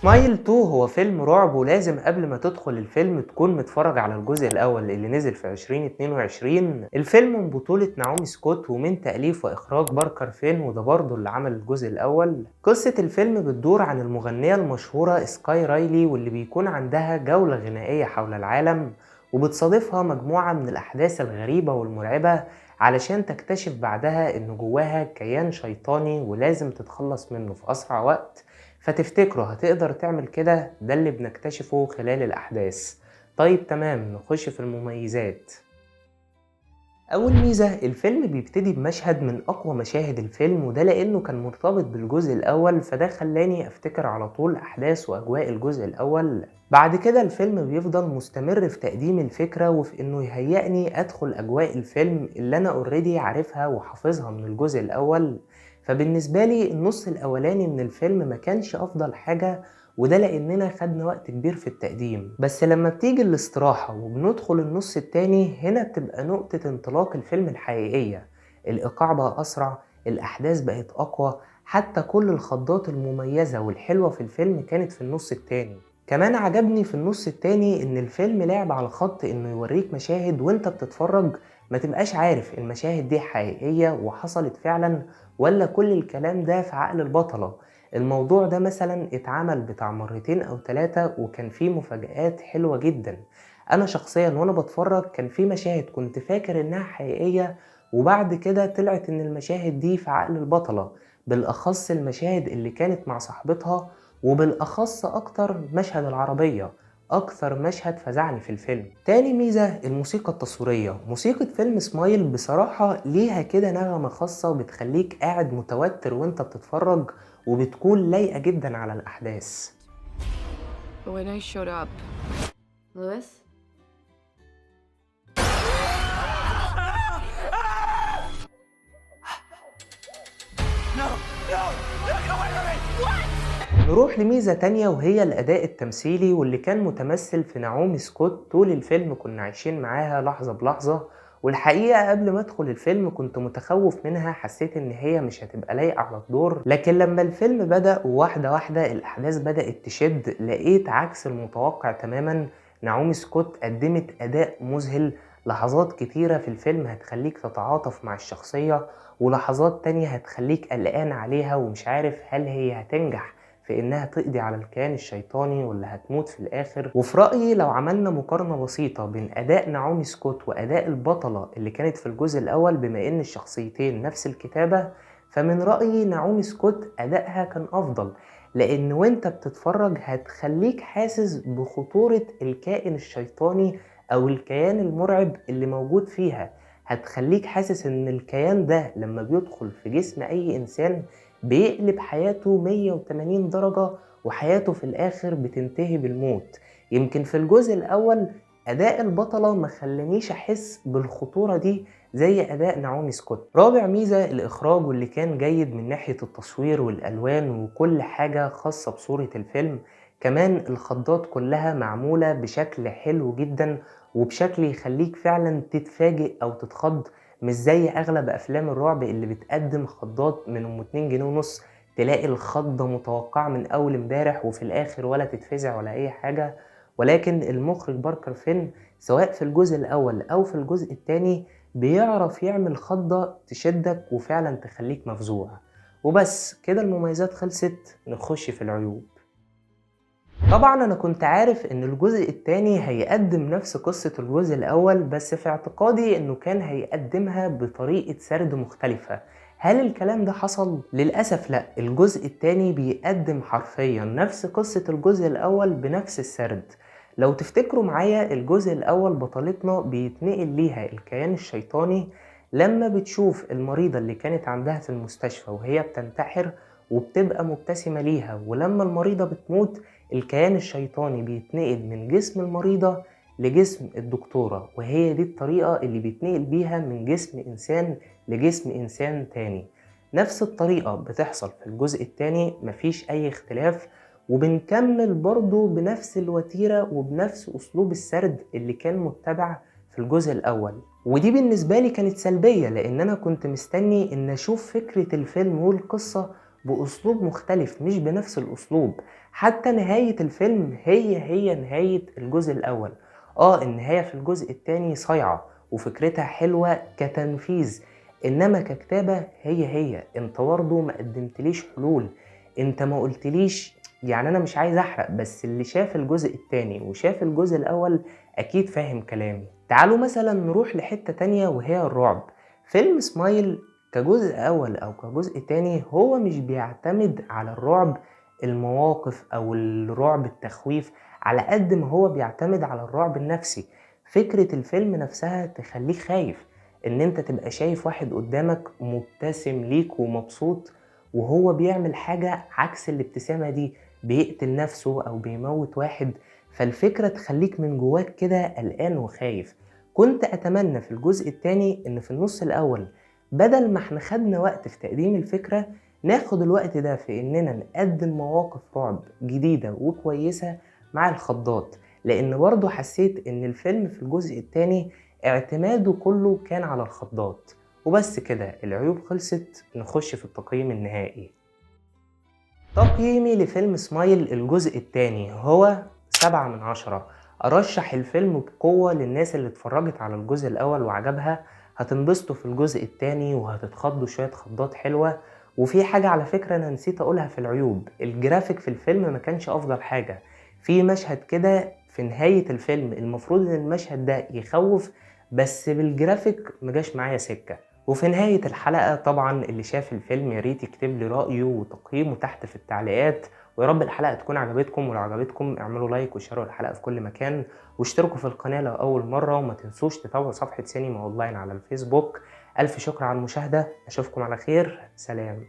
سمايل 2 هو فيلم رعب، ولازم قبل ما تدخل الفيلم تكون متفرج على الجزء الأول اللي نزل في 2022. الفيلم من بطولة نعومي سكوت ومن تأليف وإخراج باركر فين، وده برضه اللي عمل الجزء الأول. قصة الفيلم بتدور عن المغنية المشهورة سكاي رايلي، واللي بيكون عندها جولة غنائية حول العالم، وبتصادفها مجموعة من الأحداث الغريبة والمرعبة علشان تكتشف بعدها إن جواها كيان شيطاني ولازم تتخلص منه في أسرع وقت. فتفتكروا هتقدر تعمل كده؟ ده اللي بنكتشفه خلال الأحداث. طيب تمام، نخش في المميزات. أول ميزة، الفيلم بيبتدي بمشهد من أقوى مشاهد الفيلم، وده لأنه كان مرتبط بالجزء الأول، فده خلاني أفتكر على طول أحداث وأجواء الجزء الأول. بعد كده الفيلم بيفضل مستمر في تقديم الفكرة وفي إنه يهيئني أدخل أجواء الفيلم اللي أنا أوريدي عارفها وحافظها من الجزء الأول. فبالنسبة لي النص الأولاني من الفيلم ما كانش أفضل حاجة، وده لأننا خدنا وقت كبير في التقديم. بس لما بتيجي الاستراحة وبندخل النص التاني، هنا بتبقى نقطة انطلاق الفيلم الحقيقية. الإيقاع بقى أسرع، الأحداث بقت أقوى، حتى كل الخضات المميزة والحلوة في الفيلم كانت في النص التاني. كمان عجبني في النص التاني إن الفيلم لعب على خط إنه يوريك مشاهد وإنت بتتفرج ما تبقاش عارف المشاهد دي حقيقية وحصلت فعلا، ولا كل الكلام ده في عقل البطلة. الموضوع ده مثلا اتعمل بتاع مرتين او 3، وكان فيه مفاجآت حلوة جدا. انا شخصيا وانا بتفرج كان في مشاهد كنت فاكر انها حقيقية، وبعد كده طلعت ان المشاهد دي في عقل البطلة، بالاخص المشاهد اللي كانت مع صاحبتها، وبالاخص اكتر مشهد العربية، اكثر مشهد فزعني في الفيلم. تاني ميزة، الموسيقى التصويرية. موسيقى فيلم سمايل بصراحة ليها كده نغمة خاصة بتخليك قاعد متوتر وانت بتتفرج، وبتكون لايقة جدا على الأحداث. But when I showed up, Lewis? نروح لميزة تانية وهي الأداء التمثيلي، واللي كان متمثل في نعومي سكوت. طول الفيلم كنا عايشين معاها لحظة بلحظة، والحقيقة قبل ما أدخل الفيلم كنت متخوف منها، حسيت إن هي مش هتبقى لايقة على الدور. لكن لما الفيلم بدأ وواحدة واحدة الأحداث بدأت تشد، لقيت عكس المتوقع تماما. نعومي سكوت قدمت أداء مذهل. لحظات كتيرة في الفيلم هتخليك تتعاطف مع الشخصية، ولحظات تانية هتخليك قلقان عليها ومش عارف هل هي هتنجح في انها تقضي على الكيان الشيطاني ولا هتموت في الاخر. وفي رأيي لو عملنا مقارنة بسيطة بين اداء نعومي سكوت واداء البطلة اللي كانت في الجزء الاول، بما ان الشخصيتين نفس الكتابة، فمن رأيي نعومي سكوت ادائها كان افضل، لان وانت بتتفرج هتخليك حاسس بخطورة الكائن الشيطاني او الكيان المرعب اللي موجود فيها. هتخليك حاسس ان الكيان ده لما بيدخل في جسم اي انسان بيقلب حياته 180 درجة، وحياته في الآخر بتنتهي بالموت. يمكن في الجزء الأول أداء البطلة ما خلانيش أحس بالخطورة دي زي أداء نعومي سكوت. رابع ميزة، الإخراج، واللي كان جيد من ناحية التصوير والألوان وكل حاجة خاصة بصورة الفيلم. كمان الخضات كلها معمولة بشكل حلو جدا، وبشكل يخليك فعلا تتفاجئ أو تتخض، مش زي اغلب افلام الرعب اللي بتقدم خضات من 2 جنيه ونص، تلاقي الخضة متوقعة من اول امبارح وفي الاخر ولا تتفزع ولا اي حاجة. ولكن المخرج باركر فين سواء في الجزء الاول او في الجزء التاني بيعرف يعمل خضة تشدك وفعلا تخليك مفزوع. وبس كده المميزات خلصت، نخش في العيوب. طبعا انا كنت عارف ان الجزء التاني هيقدم نفس قصة الجزء الاول، بس في اعتقادي انه كان هيقدمها بطريقة سرد مختلفة. هل الكلام ده حصل؟ للأسف لا، الجزء التاني بيقدم حرفيا نفس قصة الجزء الاول بنفس السرد. لو تفتكروا معايا الجزء الاول بطلتنا بيتنقل ليها الكيان الشيطاني لما بتشوف المريضة اللي كانت عندها في المستشفى وهي بتنتحر وبتبقى مبتسمة ليها، ولما المريضة بتموت الكيان الشيطاني بيتنقل من جسم المريضة لجسم الدكتورة، وهي دي الطريقة اللي بيتنقل بيها من جسم إنسان لجسم إنسان تاني. نفس الطريقة بتحصل في الجزء التاني، مفيش أي اختلاف، وبنكمل برضو بنفس الوتيرة وبنفس أسلوب السرد اللي كان متبع في الجزء الأول. ودي بالنسبة لي كانت سلبية، لأن أنا كنت مستني إن أشوف فكرة الفيلم والقصة بأسلوب مختلف مش بنفس الأسلوب. حتى نهاية الفيلم هي نهاية الجزء الأول. النهاية في الجزء التاني صايعة وفكرتها حلوة كتنفيذ، إنما ككتابة هي انت برضه ما قدمتليش حلول. انت ما قلتليش، يعني أنا مش عايز أحرق، بس اللي شاف الجزء التاني وشاف الجزء الأول أكيد فاهم كلامي. تعالوا مثلا نروح لحتة تانية وهي الرعب. فيلم سمايل كجزء أول أو كجزء تاني هو مش بيعتمد على الرعب المواقف أو الرعب التخويف، على قد ما هو بيعتمد على الرعب النفسي. فكرة الفيلم نفسها تخليك خايف، إن أنت تبقى شايف واحد قدامك مبتسم ليك ومبسوط، وهو بيعمل حاجة عكس الابتسامة دي، بيقتل نفسه أو بيموت واحد. فالفكرة تخليك من جواك كده قلقان وخايف. كنت أتمنى في الجزء التاني إن في النص الأول، بدل ما احنا خدنا وقت في تقديم الفكرة، ناخد الوقت ده في إننا نقدم مواقف رعب جديدة وكويسة مع الخضات. لأن برضو حسيت إن الفيلم في الجزء التاني اعتماده كله كان على الخضات. وبس كده العيوب خلصت، نخش في التقييم النهائي. تقييمي لفيلم سمايل الجزء التاني هو 7/10. أرشح الفيلم بقوة للناس اللي اتفرجت على الجزء الأول وعجبها، هتنبسطوا في الجزء التاني وهتتخضوا شوية خضات حلوة. وفي حاجة على فكرة أنا نسيت أقولها في العيوب، الجرافيك في الفيلم ما كانش أفضل حاجة. في مشهد كده في نهاية الفيلم المفروض إن المشهد ده يخوف، بس بالجرافيك مجاش معايا سكة. وفي نهاية الحلقة طبعا اللي شاف الفيلم ياريت يكتب لي رأيه وتقييمه تحت في التعليقات. ويا رب الحلقة تكون عجبتكم، ولو عجبتكم اعملوا لايك وشيروا الحلقة في كل مكان، واشتركوا في القناة لو أول مرة، وما تنسوش تتابعوا صفحة سينما أونلاين على الفيسبوك. ألف شكر على المشاهدة، أشوفكم على خير، سلام.